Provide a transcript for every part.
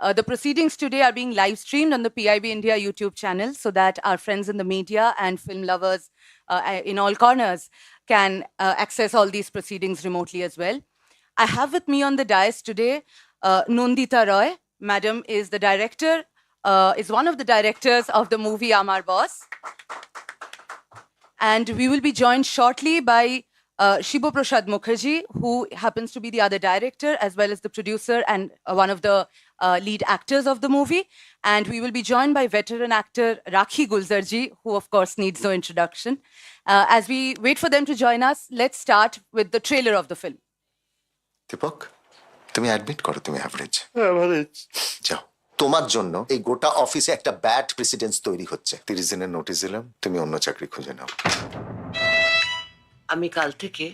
The proceedings today are being live streamed on the PIB India YouTube channel so that our friends in the media and film lovers in all corners can access all these proceedings remotely as well. I have with me on the dais today Nandita Roy. Madam is the director, is one of the directors of the movie Aamar Boss. And we will be joined shortly by Shibu Prasad Mukherjee, who happens to be the other director as well as the producer and one of the lead actors of the movie. And we will be joined by veteran actor Rakhi Gulzarji, who of course needs no introduction. As we wait for them to join us, let's start with the trailer of the film. Dipak, তুমি admit করো তুমি average. যাও, তোমার জন্য এই গোটা অফিসে একটা ব্যাড প্রেসিডেন্স তৈরি হচ্ছে। 30 দিনের নোটিশ দিলাম, তুমি অন্য চাকরি খুঁজে নাও। আমি কাল থেকে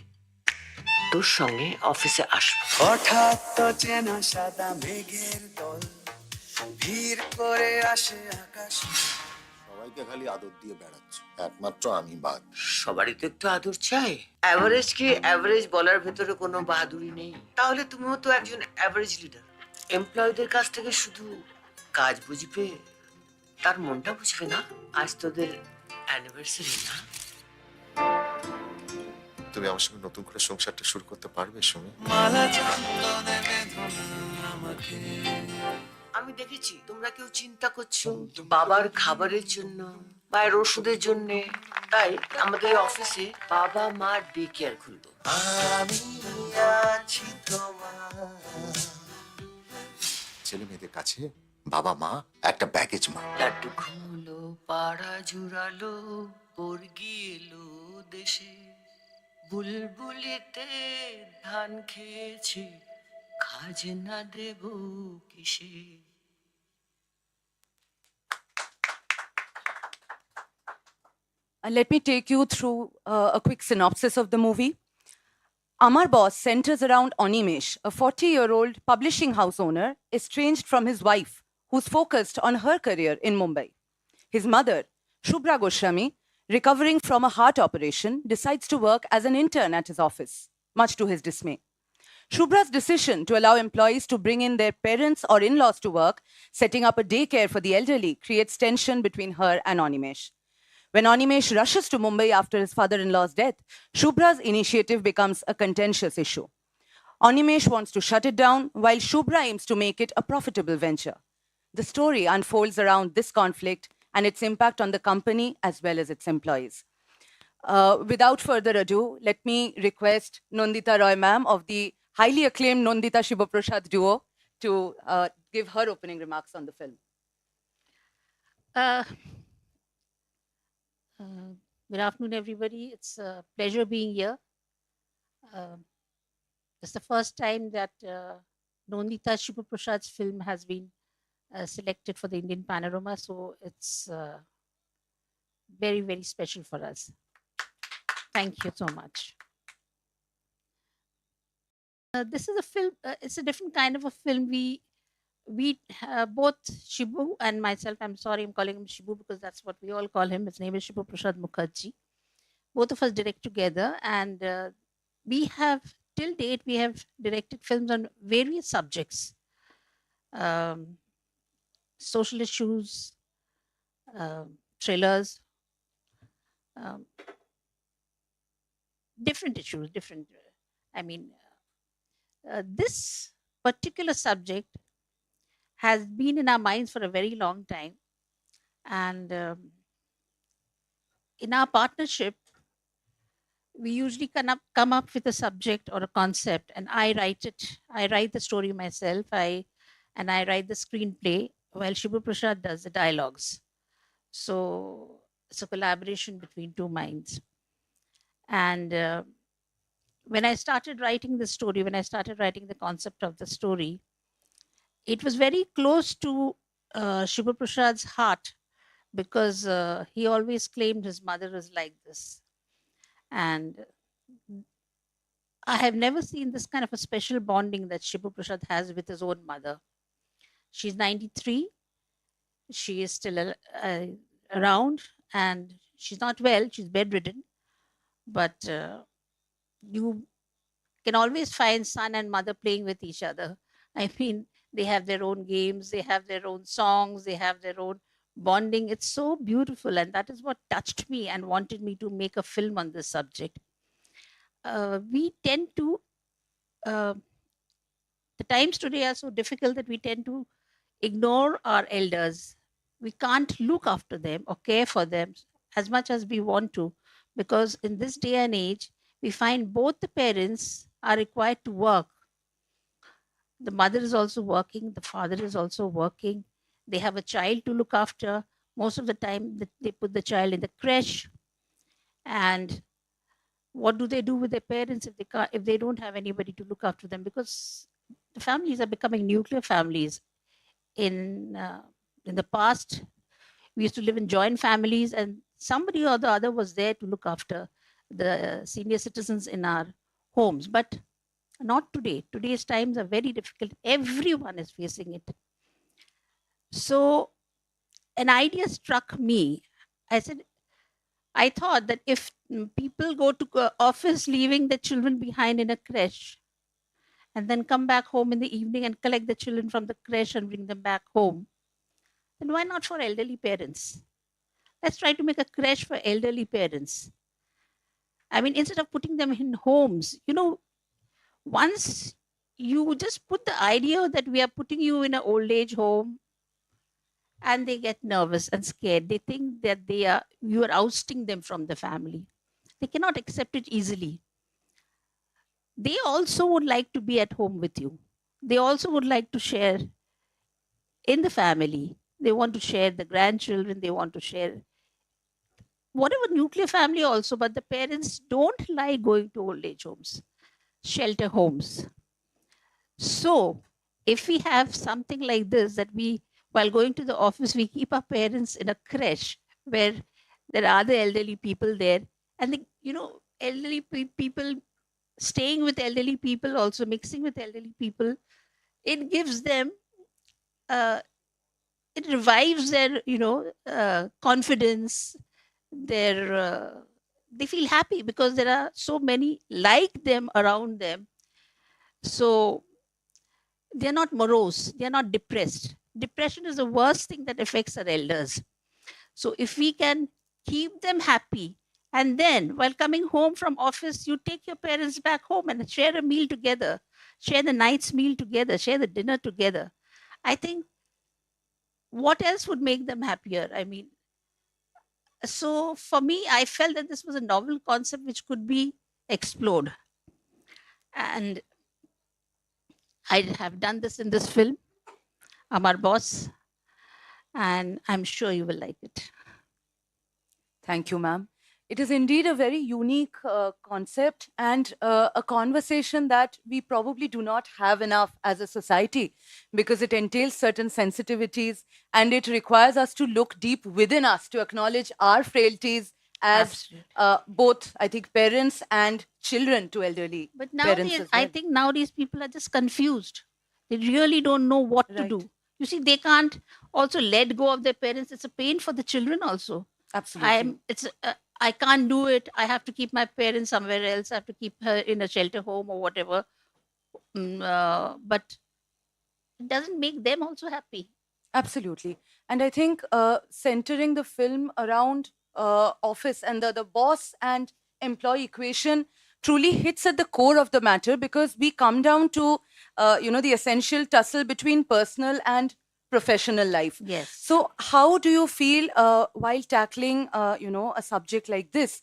তোর সঙ্গে অফিসে আসবো। হঠাৎ তো চেনা সাদা মেঘের দল ভিড় করে আসে আকাশে। সবাইকে খালি আদর দিয়ে বেড়াচ্ছ, একমাত্র আমি বাদ। সবারই তো একটু আদর চাই। অ্যাভারেজ কি অ্যাভারেজ বলার ভেতরে কোনো বাহাদুরি নেই? তাহলে তুমিও তো একজন অ্যাভারেজ লিডার। এমপ্লয়ীদের কাছ থেকে শুধু কাজ বুঝবে, তার মনটা বুঝবে না। আজ তোদের অ্যানিভার্সারি না? তুমি আমার সঙ্গে নতুন করে সংসারটা শুরু করতে পারবে সুমি? মালা চন্দনে বেঁধুন আমাকে। আমি দেখেছি তোমরা কেউ চিন্তা করছো বাবার খাবারের জন্য, মায়ের ওষুধের জন্য। তাই আমাদের অফিসে বাবা মা ডে কেয়ার খুলবো। আমি আছি তোমার। ছেলে মেয়েদের কাছে বাবা মা একটা ব্যাগেজ মা। লাড্ডু খুলো পাড়া জুড়ালো বর্গি এলো দেশে, বুলবুলিতে ধান খেয়েছে খাজনা দেব কিসে। Let me take you through a quick synopsis of the movie. Aamar Boss centers around Animesh, a 40-year-old publishing house owner estranged from his wife, who's focused on her career in Mumbai. His mother, Shubhra Goswami, recovering from a heart operation, decides to work as an intern at his office, much to his dismay. Shubhra's decision to allow employees to bring in their parents or in-laws to work, setting up a daycare for the elderly, creates tension between her and Animesh. When Animesh rushes to Mumbai after his father-in-law's death, Shubhra's initiative becomes a contentious issue. Animesh wants to shut it down, while Shubhra aims to make it a profitable venture. The story unfolds around this conflict and its impact on the company as well as its employees. Without further ado, let me request Nandita Roy ma'am of the highly acclaimed Nandita Shivaprasad duo to give her opening remarks on the film. Good afternoon, everybody. It's a pleasure being here. It's the first time that Nandita Shivaprasad's film has been selected for the Indian Panorama, so it's very, very special for us. Thank you so much. This is a film, it's a different kind of a film. We both Shibu and myself, I'm sorry, I'm calling him Shibu because that's what we all call him. His name is Shibu Prasad Mukherjee. Both of us direct together, and we have, till date, we have directed films on various subjects. Social issues, thrillers, different issues, different. I mean, this particular subject has been in our minds for a very long time, and in our partnership, we usually come up with a subject or a concept, and I write it. I write the story myself. I write the screenplay, while Shibu Prasad does the dialogues. So it's a collaboration between two minds. And when I started writing the story, when I started writing the concept of the story, it was very close to Shibu Prasad's heart, because he always claimed his mother is like this. And I have never seen this kind of a special bonding that Shibu Prasad has with his own mother. She's 93. She is still around, and she's not well. She's bedridden. But you can always find son and mother playing with each other. I mean, They have their own games, they have their own songs, they have their own bonding. It's so beautiful. And that is what touched me and wanted me to make a film on this subject. We tend to, uh, the times today are so difficult that we tend to ignore our elders. We can't look after them or care for them as much as we want to, because in this day and age, we find both the parents are required to work. The mother is also working, the father is also working. They have a child to look after. Most of the time, they put the child in the creche. And what do they do with their parents if if they don't have anybody to look after them? Because the families are becoming nuclear families. In the past, we used to live in joint families, and somebody or the other was there to look after the senior citizens in our homes. But not today. Today's times are very difficult. Everyone is facing it. So an idea struck me. I thought that if people go to office leaving the children behind in a creche and then come back home in the evening and collect the children from the creche and bring them back home, then why not for elderly parents? Let's try to make a creche for elderly parents. I mean, instead of putting them in homes, once you just put the idea that we are putting you in an old age home, and they get nervous and scared. They think that you are ousting them from the family. They cannot accept it easily. They also would like to be at home with you. They also would like to share in the family. They want to share the grandchildren. They want to share whatever nuclear family also, but the parents don't like going to old age homes, shelter homes. So if we have something like this, that while going to the office, we keep our parents in a creche where there are the elderly people there, and elderly people staying with elderly people, also mixing with elderly people, it gives them, uh, it revives their, confidence. They feel happy because there are so many like them around them. So they're not morose, they're not depressed. Depression is the worst thing that affects our elders. So if we can keep them happy, and then while coming home from office, you take your parents back home and share a meal together, share the night's meal together, share the dinner together, I think what else would make them happier? I mean, so for me, I felt that this was a novel concept which could be explored. And I have done this in this film, Aamar Boss, and I'm sure you will like it. Thank you, ma'am. It is indeed a very unique concept and a conversation that we probably do not have enough as a society, because it entails certain sensitivities and it requires us to look deep within us to acknowledge our frailties as Absolutely. both, I think, parents and children to elderly But parents nowadays, as I well. think nowadays people are just confused. They really don't know what to Right. do. You see, they can't also let go of their parents. It's a pain for the children also. Absolutely. I can't do it. I have to keep my parents somewhere else. I have to keep her in a shelter home or whatever. But it doesn't make them also happy. Absolutely. And I think centering the film around office and the boss and employee equation truly hits at the core of the matter, because we come down to, the essential tussle between personal and professional life. Yes. So how do you feel while tackling, a subject like this?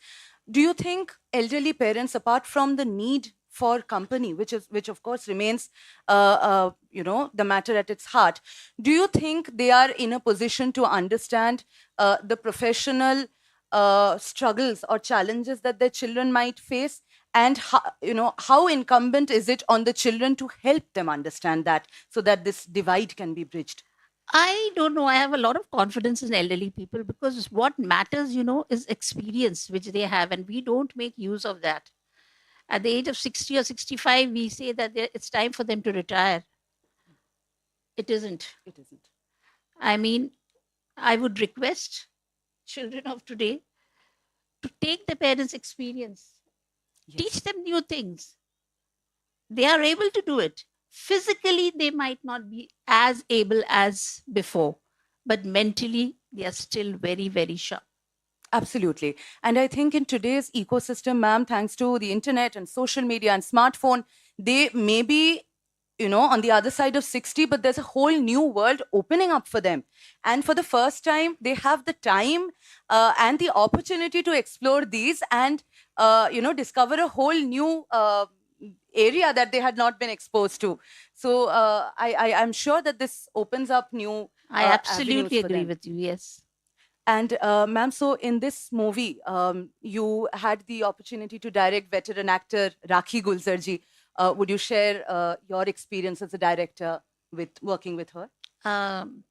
Do you think elderly parents, apart from the need for company, which of course remains, the matter at its heart, do you think they are in a position to understand the professional struggles or challenges that their children might face, and how incumbent is it on the children to help them understand that, so that this divide can be bridged? I don't know. I have a lot of confidence in elderly people, because what matters, is experience which they have, and we don't make use of that. At the age of 60 or 65, we say that it's time for them to retire. It isn't. It isn't. I mean, I would request children of today to take the parents' experience, Yes. teach them new things. They are able to do it. physically they might not be as able as before, but mentally they are still very, very sharp. Absolutely. And I think in today's ecosystem, ma'am, thanks to the internet and social media and smartphone, they may be, on the other side of 60, but there's a whole new world opening up for them. And for the first time, they have the time and the opportunity to explore these and, discover a whole new area that they had not been exposed to. So I'm sure that this opens up new I absolutely avenues for agree them. with you. Yes. And ma'am, so in this movie, you had the opportunity to direct veteran actor Rakhi Gulzarji. Would you share your experience as a director with working with her? Um,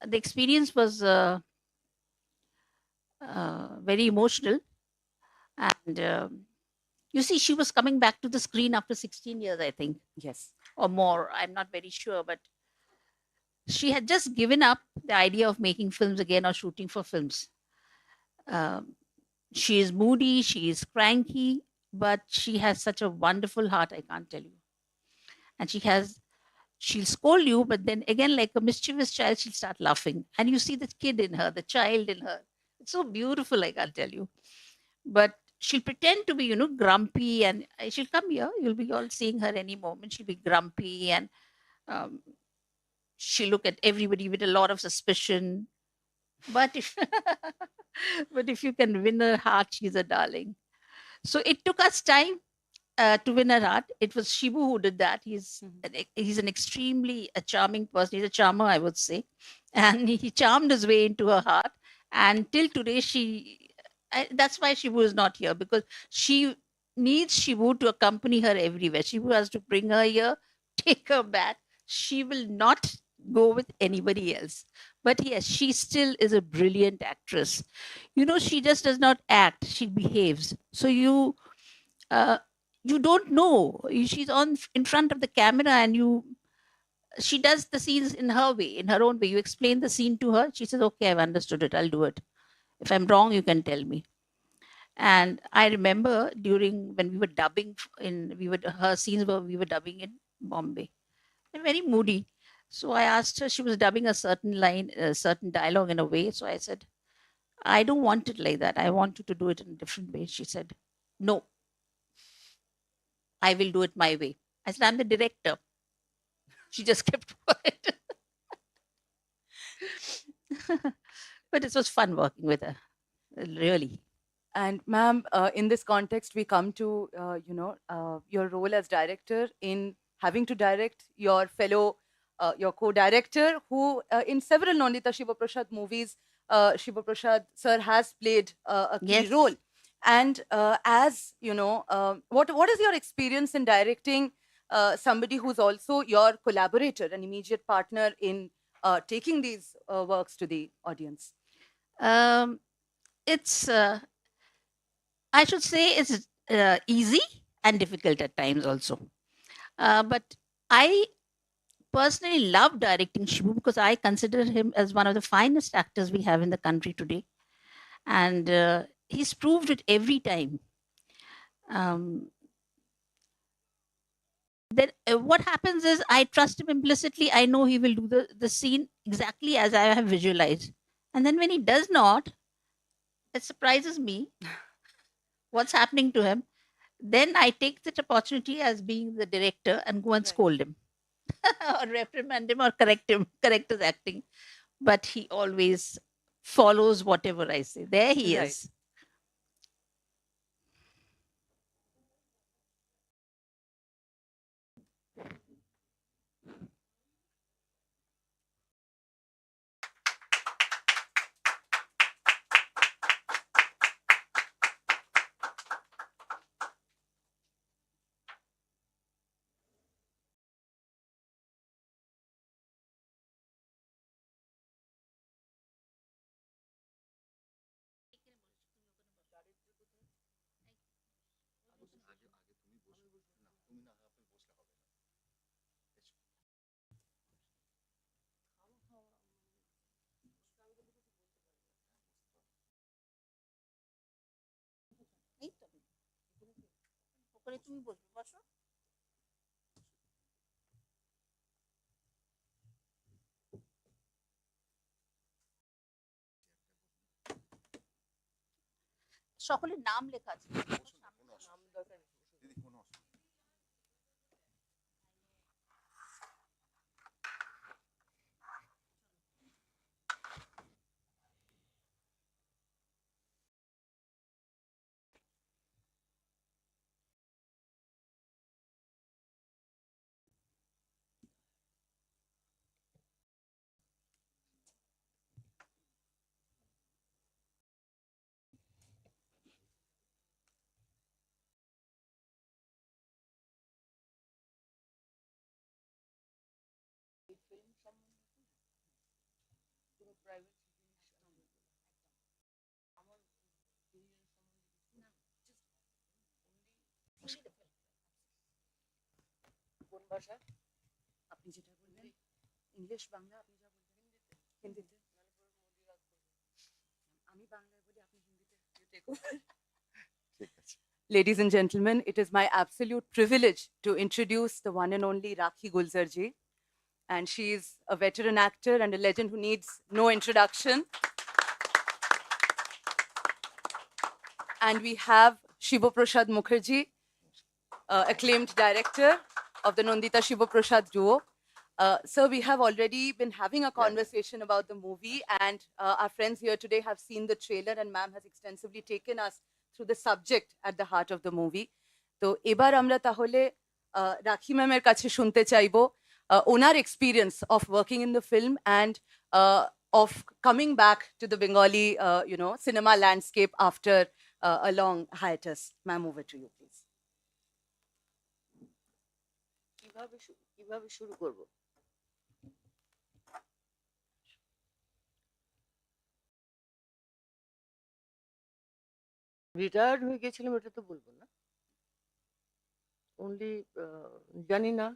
the experience was very emotional. And you see, she was coming back to the screen after 16 years, I think, Yes. or more. I'm not very sure, but she had just given up the idea of making films again or shooting for films. Um, she is moody, she is cranky, but she has such a wonderful heart, I can't tell you. And she'll scold you, but then again, like a mischievous child, she'll start laughing. And you see the kid in her, the child in her. It's so beautiful, I can't tell you. But she'll pretend to be, grumpy, and she'll come here. You'll be all seeing her any moment. She'll be grumpy, and um, she'll look at everybody with a lot of suspicion. But if but if you can win her heart, she's a darling. So it took us time to win her heart. It was Shibu who did that. He's an extremely a charming person. He's a charmer, I would say, and he charmed his way into her heart. And till today, that's why Shibu is not here, because she needs Shibu to accompany her everywhere. Shibu has to bring her here, take her back. She will not go with anybody else. But yes, she still is a brilliant actress. She just does not act; she behaves. So uh, you don't know. She's on in front of the camera, and she does the scenes in her way, in her own way. You explain the scene to her, she says, "Okay, I've understood it. I'll do it. If I'm wrong, you can tell me." And I remember during when we were dubbing her scenes were we were dubbing in Bombay. They're very moody. So I asked her, she was dubbing a certain line, a certain dialogue in a way. So I said, "I don't want it like that. I want you to do it in a different way." She said, "No, I will do it my way." I said, "I'm the director." She just kept quiet. But it was fun working with her, really. And ma'am, in this context, we come to your role as director in having to direct your fellow, your co-director, who in several Nondita Shiva Prasad movies, Shiva Prasad sir has played a key Yes. role. And as what is your experience in directing somebody who's also your collaborator, an immediate partner in taking these works to the audience? Um, it's I should say it's easy and difficult at times also. But I personally love directing Shibu because I consider him as one of the finest actors we have in the country today. And he's proved it every time. Um, then what happens is I trust him implicitly. I know he will do the scene exactly as I have visualized. And then when he does not, it surprises me what's happening to him. Then I take that opportunity as being the director and go and Right. scold him or reprimand him or correct his acting. But he always follows whatever I say. There he Right. is. ওখানে তুমি বসবে, বসো। সকলের নাম লেখা আছে। কোন ভাষা? আপনি যেটা বললেন, ইংলিশ, বাংলা, আপনি যা বলবেন হিন্দিতে। আমি বাংলায় বলি, আপনি হিন্দিতে। ঠিক আছে। Ladies and gentlemen, it is my absolute privilege to introduce the one and only Rakhi Gulzar ji. And she is a veteran actor and a legend who needs no introduction. And we have Shiva Prasad Mukherjee, acclaimed director of the Nandita Shiva Prasad duo. Sir, we have already been having a conversation about the movie, and our friends here today have seen the trailer, and ma'am has extensively taken us through the subject at the heart of the movie. তো এবার আমরা তাহলে রাখি ম্যামের কাছে শুনতে চাইবো ওনার experience of working in the film and of coming back to the Bengali, cinema landscape after a long hiatus. Ma'am, over to you, please. কিভাবে শুরু করব? রিটায়ার্ড হয়ে গেছিলাম এটা তো বলবো না, অনলি জানি না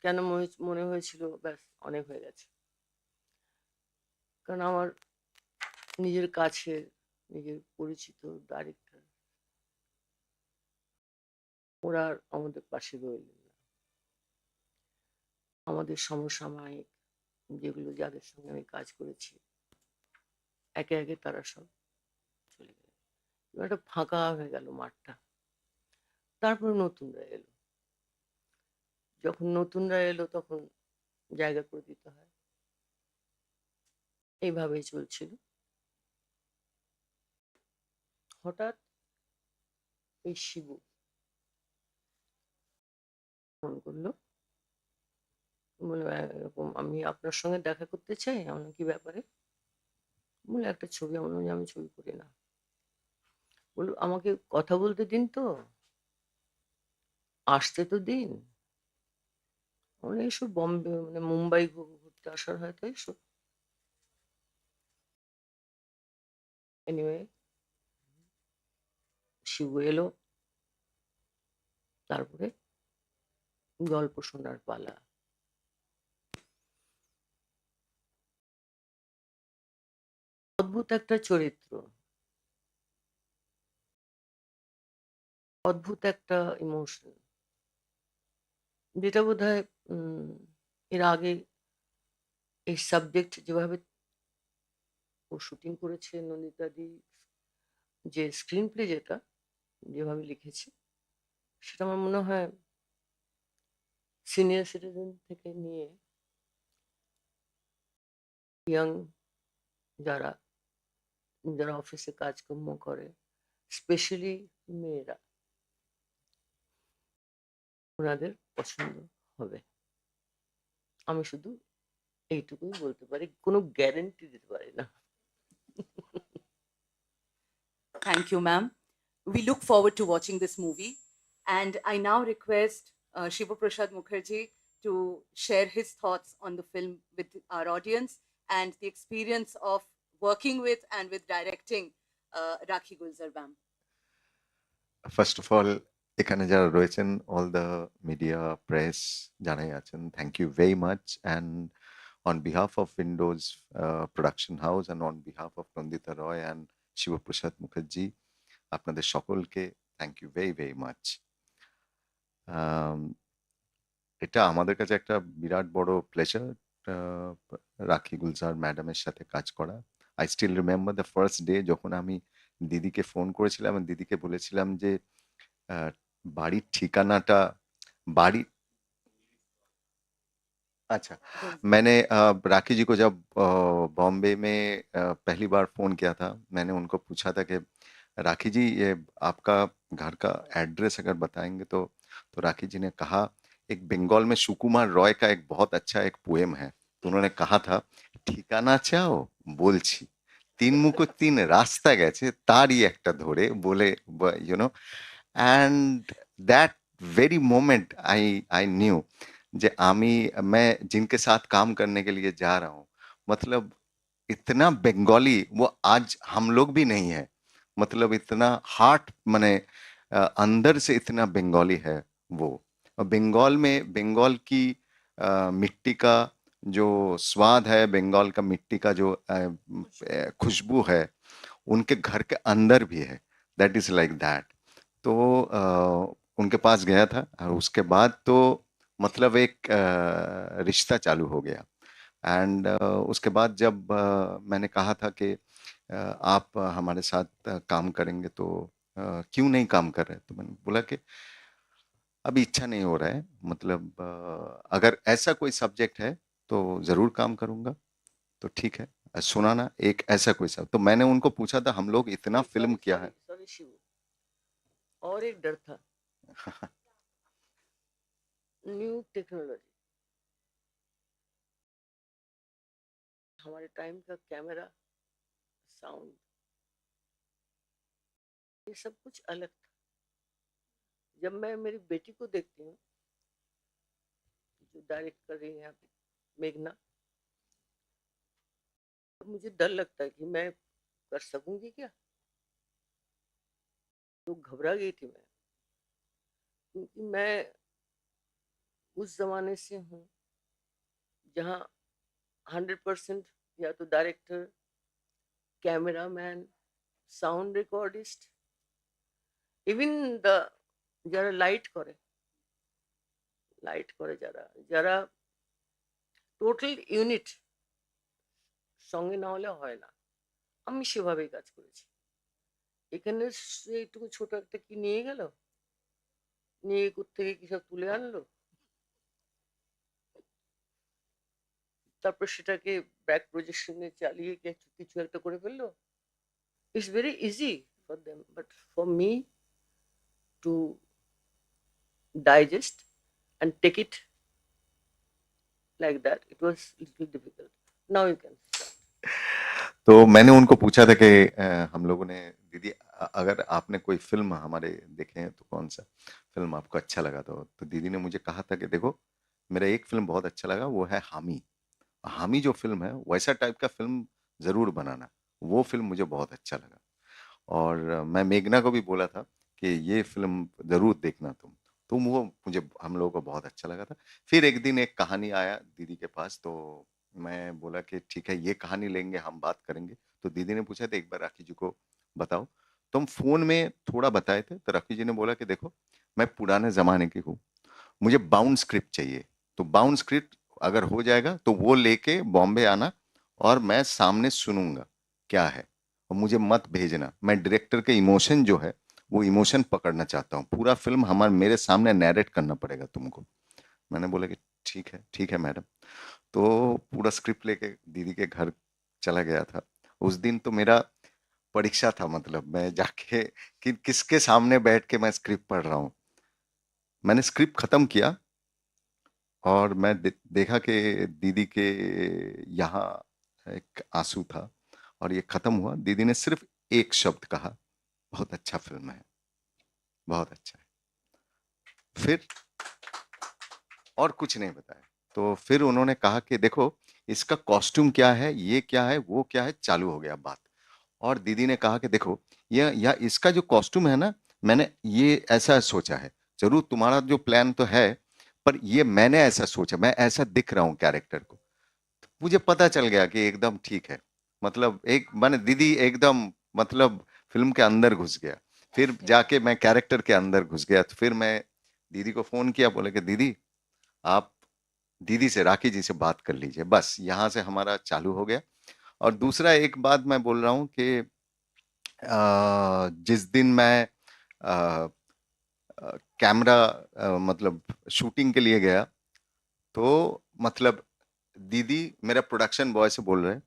কেন মনে হয়েছিল ব্যাস অনেক হয়ে গেছে। কারণ আমার নিজের কাছে, নিজের পরিচিত ডাইরেক্টর ওরা আর আমাদের পাশে রইলেন না। আমাদের সমসাময়িক যেগুলো যাদের সঙ্গে আমি কাজ করেছি একে একে তারা সব চলে গেল, একটা ফাঁকা হয়ে গেল মাঠটা। তারপরে নতুনরা এলো, যখন নতুনরা এলো তখন জায়গা করে দিতে হয়, এইভাবেই চলছিল। হঠাৎ এই শিবু ফোন করলো, বলে এরকম আমি আপনার সঙ্গে দেখা করতে চাই। আমার কি ব্যাপারে? বলে একটা ছবি। আমার বললাম, আমি ছবি করি না। বলল আমাকে কথা বলতে দিন, তো আসতে তো দিন। এসব বম্বে মানে মুম্বাই ঘুরতে আসার হয়তো এসব। এনিওয়ে শিবু এলো, তারপরে গল্প শোনার পালা। অদ্ভুত একটা চরিত্র, অদ্ভুত একটা ইমোশন, যেটা বোধহয় এর আগে এই সাবজেক্ট যেভাবে ও শুটিং করেছে নন্দিতাদি, যে স্ক্রিন প্লে যেভাবে লিখেছে, সেটা আমার মনে হয় সিনিয়র সিটিজেন থেকে নিয়ে ইয়াং যারা যারা অফিসে কাজকর্ম করে, স্পেশালি মেয়েরা, ওনাদের পছন্দ হবে। আমি শুধু এইটুকুই বলতে পারি, কোনো গ্যারেন্টি দিতে পারি না। Thank you, ma'am. We look forward to watching this movie. And I now request Shiva Prasad Mukherjee to share his thoughts on the film with our audience and the experience of working with and with directing Rakhi Gulzar ma'am. First of all, এখানে যারা রয়েছেন, all the media press যারাই আছেন, thank you very much. And on behalf of Windows production house and on behalf of Nandita Roy and Shiboprosad Mukherjee, আপনাদের সকলকে thank you very very much. এটা আমাদের কাছে একটা বিরাট বড় প্লেজার রাখি গুলজার ম্যাডামের সাথে কাজ করা। I still remember the first day যখন আমি দিদিকে ফোন করেছিলাম এবং দিদিকে বলেছিলাম যে বাড়ির ঠিকানাটা बाड़ी अच्छा मैंने राखी जी को जब बॉम्बे में पहली बार फोन किया था मैंने उनको पूछा था कि राखी जी ये आपका घर का एड्रेस अगर बताएंगे तो राखी जी ने कहा एक बंगाल में सुकुमार रॉय का एक बहुत अच्छा एक पोएम है तो उन्होंने कहा था ঠিকানা চাও বলছি তিন মুখো তিন রাস্তা গেছে তারই একটা ধরে বলে you know and that very moment I knew যে मैं जिनके साथ काम करने के लिए जा रहा हूँ मतलब इतना बंगाली वो आज हम लोग भी नहीं है मतलब इतना हार्ट माने अंदर से इतना बंगाली है वो और बंगाल में बंगाल की मिट्टी का जो स्वाद है बंगाल का मिट्टी का जो खुशबू है उनके घर के अंदर भी है दैट इज लाइक दैट तो उनके पास गया था और उसके बाद तो मतलब एक रिश्ता चालू हो गया एंड उसके बाद जब मैंने कहा था कि आप हमारे साथ काम करेंगे तो क्यों नहीं काम कर रहे तो मैंने बोला कि अभी इच्छा नहीं हो रहा है मतलब अगर ऐसा कोई सब्जेक्ट है तो जरूर काम करूंगा तो ठीक है सुनाना एक ऐसा कोई सब तो मैंने उनको पूछा था हम लोग इतना फिल्म किया है सॉरी शिव, और एक डर था, न्यू टेक्नोलॉजी। हमारे टाइम का कैमरा, साउंड, ये सब कुछ अलग था। जब मैं मेरी बेटी को देखती हूँ जो डायरेक्ट कर रही है अभी, मेघना, तो मुझे डर लगता है कि मैं कर सकूंगी क्या। तो घबरा गई थी मैं, क्योंकि मैं उस जमाने से हूँ जहाँ 100% या तो director, cameraman, sound recordist, even the যারা লাইট করে যারা যারা টোটাল ইউনিট সঙ্গে না হলে হয় না, আমি সেভাবেই কাজ করেছি। এখানে এইটুকু ছোট একটা কি নিয়ে গেল, নিয়ে থেকে কি সব তুলে আনলো, তারপর সেটাকে ব্যাক প্রজেকশনে চালিয়ে কিছু একটা করে ফেললো। It's very easy for them, but for me two digest and take it like that, it was little difficult. Now you can start. तो मैंने उनको पूछा था कि हम लोगों ने दीदी अगर आपने कोई फिल्म हमारे देखे हैं तो कौन सा फिल्म आपको अच्छा लगा तो दीदी ने मुझे कहा था कि देखो मेरा एक फिल्म बहुत अच्छा लगा वो है हामी हामी जो फिल्म है वैसा टाइप का फिल्म जरूर बनाना वो फिल्म मुझे बहुत अच्छा लगा और मैं मेघना को भी बोला था कि ये फिल्म जरूर देखना तुम वो मुझे हम लोगों को बहुत अच्छा लगा था फिर एक दिन एक कहानी आया दीदी के पास तो मैं बोला कि ठीक है ये कहानी लेंगे हम बात करेंगे तो दीदी ने पूछा था एक बार राखी जी को बताओ तो हम फोन में थोड़ा बताए थे तो राखी जी ने बोला कि देखो मैं पुराने जमाने की हूँ मुझे बाउंड स्क्रिप्ट चाहिए तो बाउंड स्क्रिप्ट अगर हो जाएगा तो वो लेके बॉम्बे आना और मैं सामने सुनूंगा क्या है और मुझे मत भेजना मैं डायरेक्टर के इमोशन जो है वो इमोशन पकड़ना चाहता हूँ पूरा फिल्म हमारे मेरे सामने नैरेट करना पड़ेगा तुमको मैंने बोला कि ठीक है मैडम तो पूरा स्क्रिप्ट लेके दीदी के घर चला गया था उस दिन तो मेरा परीक्षा था मतलब मैं जाके किसके सामने बैठ के मैं स्क्रिप्ट पढ़ रहा हूँ मैंने स्क्रिप्ट खत्म किया और मैं देखा कि दीदी के यहाँ एक आंसू था और ये खत्म हुआ दीदी ने सिर्फ एक शब्द कहा बहुत अच्छा फिल्म है बहुत अच्छा है फिर और कुछ नहीं बताया तो फिर उन्होंने कहा कि देखो इसका कॉस्ट्यूम क्या है ये क्या है वो क्या है चालू हो गया बात और दीदी ने कहा कि देखो या इसका जो कॉस्ट्यूम है ना मैंने ये ऐसा सोचा है जरूर तुम्हारा जो प्लान तो है पर ये मैंने ऐसा सोचा मैं ऐसा दिख रहा हूँ कैरेक्टर को मुझे पता चल गया कि एकदम ठीक है मतलब एक मैंने दीदी एकदम मतलब फिल्म के अंदर घुस गया फिर जाके मैं कैरेक्टर के अंदर घुस गया तो फिर मैं दीदी को फोन किया बोले कि दीदी आप दीदी से राखी जी से बात कर लीजिए बस यहाँ से हमारा चालू हो गया और दूसरा एक बात मैं बोल रहा हूँ कि जिस दिन मैं कैमरा मतलब शूटिंग के लिए गया, तो मतलब दीदी मेरा प्रोडक्शन बॉय से बोल रहे हैं,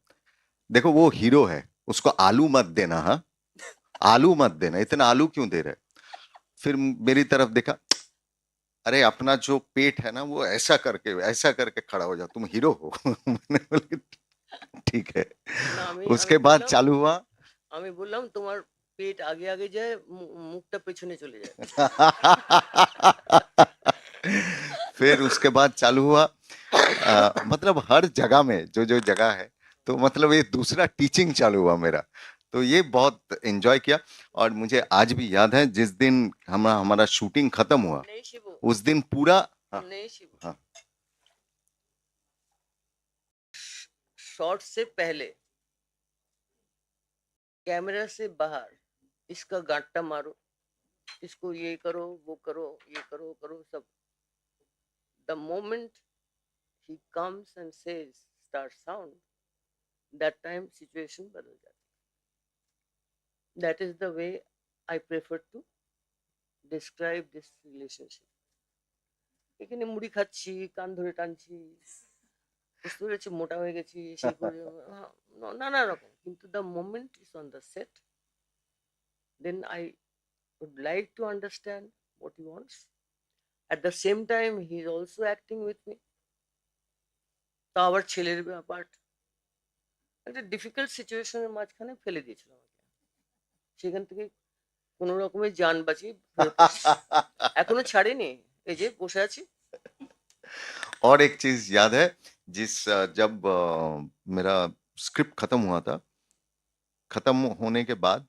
देखो वो हीरो है, उसको आलू मत देना, हाँ आलू मत देना, इतना आलू क्यों दे रहे? फिर मेरी तरफ देखा, अरे अपना जो पेट है ना वो ऐसा करके खड़ा हो जा, तुम हीरो हो। मैंने बोला ठीक है। না আমি उसके बाद বললাম चालू हुआ। তোমার পেট আগে আগে যায়, মুখটা পেছনে চলে যায়। फिर उसके बाद चालू हुआ, मतलब हर जगह में जो जो जगह है, तो मतलब ये दूसरा टीचिंग चालू हुआ मेरा। तो ये बहुत एंजॉय किया। और मुझे आज भी याद है जिस दिन हमारा हमारा शूटिंग खत्म हुआ, नहीं शिबू, उस दिन पूरा। हाँ, नहीं शिबू, हाँ, शॉट से पहले कैमरा से बाहर इसका गांठटा मारो, इसको ये करो, वो करो, ये करो, करो सब। The moment he comes and says start sound, that time situation बदल जाती। That is the way I prefer to describe this relationship. এখানে মুড়ি খাচ্ছি, কান ধরে টানছি, বুঝতে পেরেছি মোটা হয়ে গেছি, সেই করে নানা রকম, কিন্তু the moment is on the set, then I would like to understand what he wants. At the same time he is also acting with me. তা আবার ছেলের ব্যাপার, একটা ডিফিকাল্ট সিচুয়েশনের মাঝখানে ফেলে দিয়েছিল আমাকে। সেখান থেকে কোনো রকমের যান বাঁচিয়ে ফেরত এসেছি। এখনো ছাড়েনি, এই যে বসে আছি। और एक चीज याद है, जब मेरा स्क्रिप्ट खत्म हुआ था, खत्म होने के बाद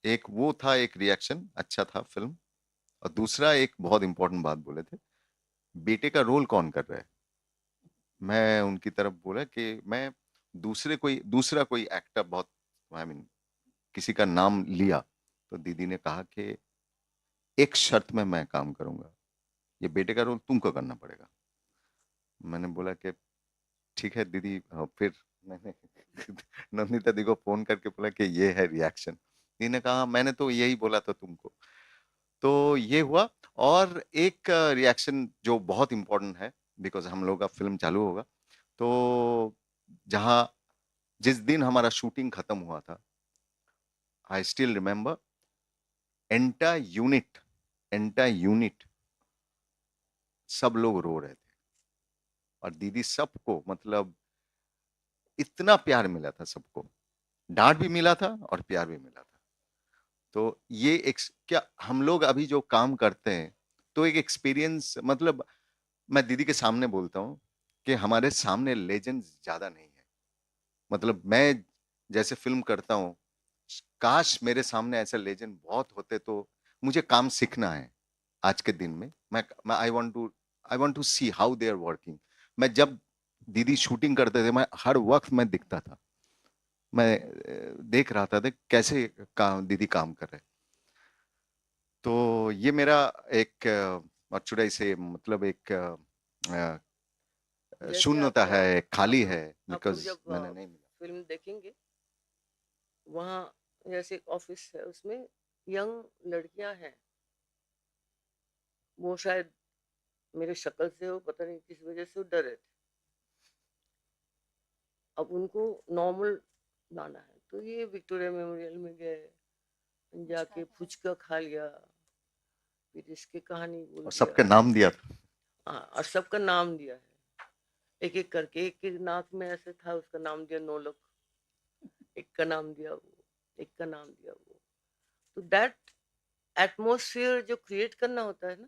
एक वो था, एक रिएक्शन अच्छा था फिल्म, और दूसरा एक बहुत इंपॉर्टेंट बात बोले थे, बेटे का रोल कौन कर रहा है? मैं उनकी तरफ बोला कि मैं दूसरा कोई एक्टर बहुत, आई मीन किसी का नाम लिया, तो दीदी ने कहा कि एक शर्त में मैं काम करूंगा, ये बेटे का रोल तुमको करना पड़ेगा। मैंने बोला कि ठीक है दीदी। फिर मैंने नंदिता दी को फोन करके बोला कि ये है रिएक्शन। दी ने कहा मैंने तो यही बोला था तुमको। तो ये हुआ। और एक रिएक्शन जो बहुत इंपॉर्टेंट है, बिकॉज हम लोग का फिल्म चालू होगा, तो जहां जिस दिन हमारा शूटिंग खत्म हुआ था, आई स्टिल रिमेम्बर, एंटा यूनिट एंटा यूनिट सब लोग रो रहे थे, और दीदी सबको मतलब इतना प्यार मिला था सबको, डांट भी मिला था और प्यार भी मिला था। तो ये एक, क्या हम लोग अभी जो काम करते हैं, तो एक एक्सपीरियंस, मतलब मैं दीदी के सामने बोलता हूँ कि हमारे सामने लेजेंड्स ज्यादा नहीं है। मतलब मैं जैसे फिल्म करता हूँ, काश मेरे सामने ऐसे लेजेंड बहुत होते, तो मुझे काम सीखना है आज के दिन में। मैं I want to see how they are working. मैं जब दीदी शूटिंग करते थे, मैं हर वक्त मैं दिखता था, मैं देख रहा था कैसे दीदी काम कर रहे। तो ये मेरा एक चुड़ाई से मतलब एक जैसे शून्यता आप है, खाली आप है, आप लोग बिकॉज जब मैंने नहीं मिला। फिल्म देखेंगे, वहाँ जैसे एक ऑफिस है, उसमें यंग लड़कियां हैं। वो शायद मेरे शक्ल से हो, पता नहीं किस वजह से वो डर रहे थे। अब उनको नॉर्मल लाना है, तो ये विक्टोरिया मेमोरियल में गए, जाके फुचका खा लिया, फिर इसकी कहानी बोल और दिया। सबके नाम दिया था। हाँ, और सबका नाम दिया है, एक एक करके। एक के नाक में ऐसे था, उसका नाम दिया नोलक, एक का नाम दिया वो, एक का नाम दिया वो। तो दैट एटमोसफियर जो क्रिएट करना होता है ना,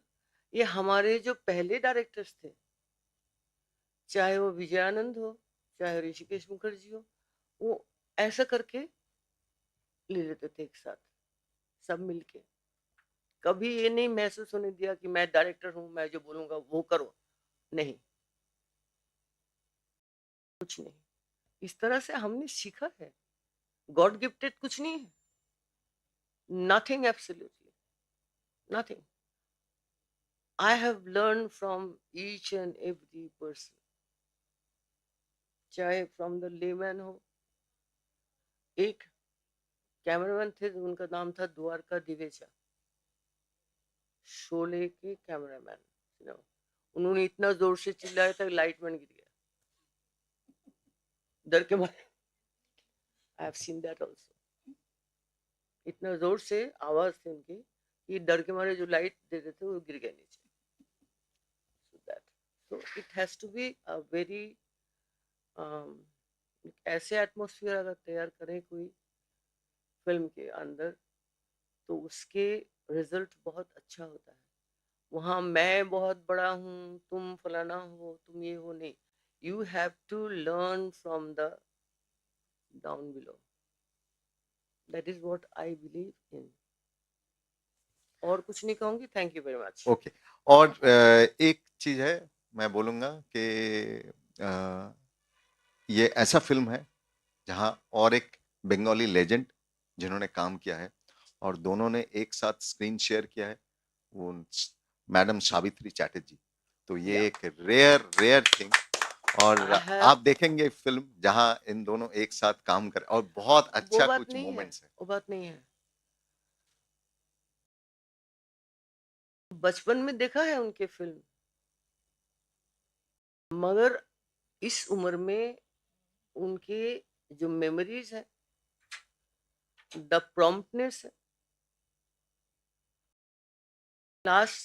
ये हमारे जो पहले डायरेक्टर्स थे, चाहे वो विजयानंद हो, चाहे ऋषिकेश मुखर्जी हो, वो ऐसा करके ले लेते थे एक साथ, सब मिलके। कभी ये नहीं महसूस होने दिया कि मैं डायरेक्टर हूं, मैं जो बोलूंगा वो करो, नहीं, कुछ नहीं। इस तरह से हमने सीखा है। गॉड गिफ्टेड कुछ नहीं है, nothing, absolutely nothing. I have learn from each and every person, चाहे फ्रॉम द लेमैन हो, एक कैमरामैन थे, उनका नाम था द्वारका दिवेचा, शोले के कैमरामैन सिनेमा। उन्होंने इतना जोर से चिल्लाया था लाइट मैन गिर गया डर के मारे। I have seen that also. इतना जोर से आवाज थी उनकी कि डर के मारे जो लाइट दे रहे थे वो गिर गए नीचे। So that, so it has to be a very ऐसे एटमॉस्फेयर अगर तैयार करें कोई फिल्म के अंदर, तो उसके रिजल्ट बहुत अच्छा होता है। वहाँ मैं बहुत बड़ा हूँ, तुम फलाना हो, तुम ये हो, नहीं। You have to learn from the down below. That is what I believe in. और कुछ नहीं कहूंगी। Thank you very much. Okay. और एक चीज है मैं बोलूंगा कि ये ऐसा फिल्म है जहां और एक बंगाली लेजेंड जिन्होंने काम किया है और दोनों ने एक साथ स्क्रीन शेयर किया है, वो मैडम सावित्री चैटर्जी। तो ये Yeah. एक रेयर रेयर थिंग। और I have- आप देखेंगे फिल्म जहां इन दोनों एक साथ काम कर और बहुत वो अच्छा बात कुछ नहीं है, मोमेंट्स है। वो बात नहीं है। बचपन में देखा है उनके फिल्म, मगर इस उम्र में उनके जो मेमोरीज है, द प्रॉम्प्टनेस है, लास्ट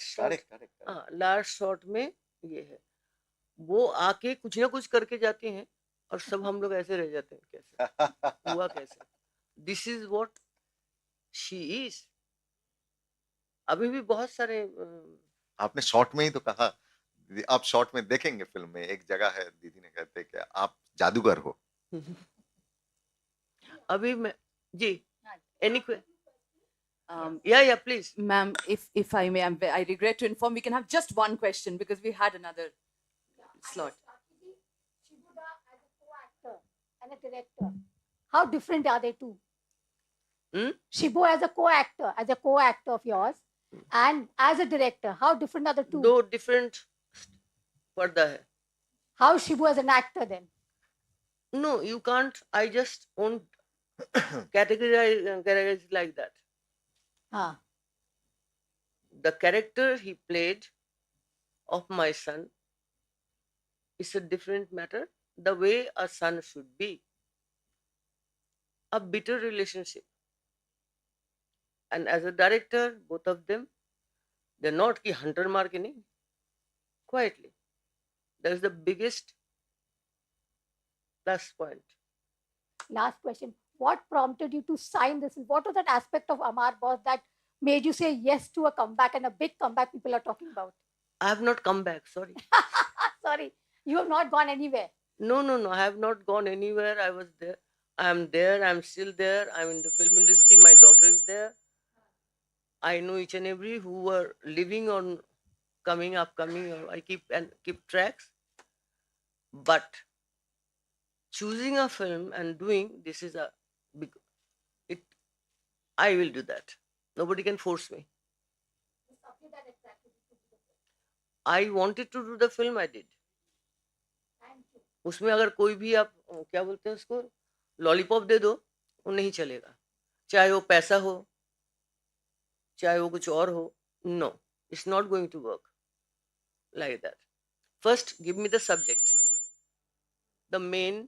शॉट, करेक्ट करेक्ट। हाँ लास्ट शॉट में ये है। वो आके कुछ ना कुछ करके जाते हैं और सब हम लोग ऐसे रह जाते हैं, कैसे हुआ कैसे। This is what she is. अभी भी बहुत सारे आपने शॉर्ट में ही तो कहा। आप शॉर्ट में देखेंगे फिल्म में एक जगह है, दीदी ने कहते हैं कि आप जादूगर हो। अभी मैं जी एनी Um, या please. Ma'am, if I may, I regret to inform we can have just one question because we had another slot. Shibuda as a co-actor and a director, how different are they two? Shibu as a co-actor of yours, and as a director, how different are the two? दो different पर्दा है। How Shibu as an actor then? No, you can't. I just won't categorize like that. Ah, The character he played of my son is a different matter. The way a son should be. A bitter relationship. And as a director, both of them, they're not ki hunter marketing. Quietly. That is the biggest plus point. last question. What prompted you to sign this? What was that aspect of Amar Boss that made you say yes to a comeback and a big comeback people are talking about? I have not come back. Sorry. Sorry, you have not gone anywhere. No. I have not gone anywhere. I was there. I am there. I'm still there. I'm in the film industry. My daughter is there. I know each and every who were living on coming, upcoming. I keep tracks. But choosing a film and doing this is a big. It. I will do that. Nobody can force me. I wanted to do the film. I did. उसमें अगर कोई भी आप क्या बोलते हैं उसको lollipop दे दो, वो नहीं चलेगा। चाहे वो पैसा हो, चाहे वो कुछ और हो। No, it's not going to work like that. First give me the subject. The main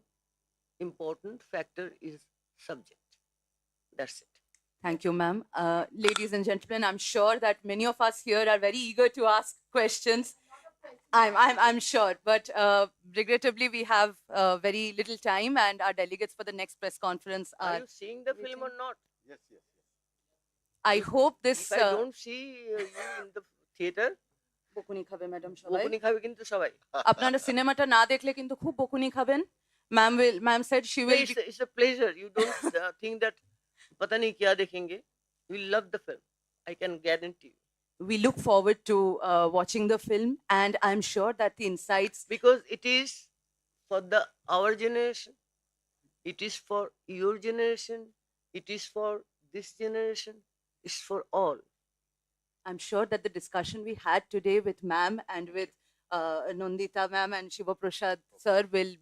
important factor is subject. That's it. Thank you, ma'am. Ladies and gentlemen, I'm sure that many of us here are very eager to ask questions. I'm sure, but regrettably, we have very little time, and our delegates for the next press conference Are are. you seeing the film or not? Yes, yes, yes. I hope this. If I don't see you in the theater, বকুনি খাবে madam সবাই। বকুনি খাবে কিন্তু সবাই। আপনারা সিনেমাটা না দেখলে কিন্তু খুব বকুনি খাবেন। Ma'am said she will be. It's a pleasure. You don't think that पता नहीं क्या देखेंगे. You love the film. I can guarantee you. We look forward to watching the film, and I'm sure that the insights. Because it is for our generation, it is for your generation, it is for this generation, it's for all. I'm sure that the discussion we had today with ma'am and with Nandita ma'am and Shiva Prasad sir will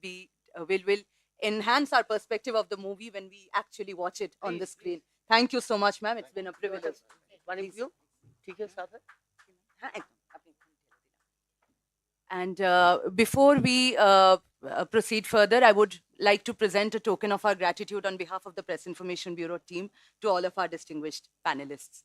enhance our perspective of the movie when we actually watch it on the screen. Thank you so much, ma'am. It's been a privilege. One of you? ठीक है साहब? हाँ, एकदम, अपनी खून ठेला देना। And before we proceed further, I would like to present a token of our gratitude on behalf of the Press Information Bureau team to all of our distinguished panelists.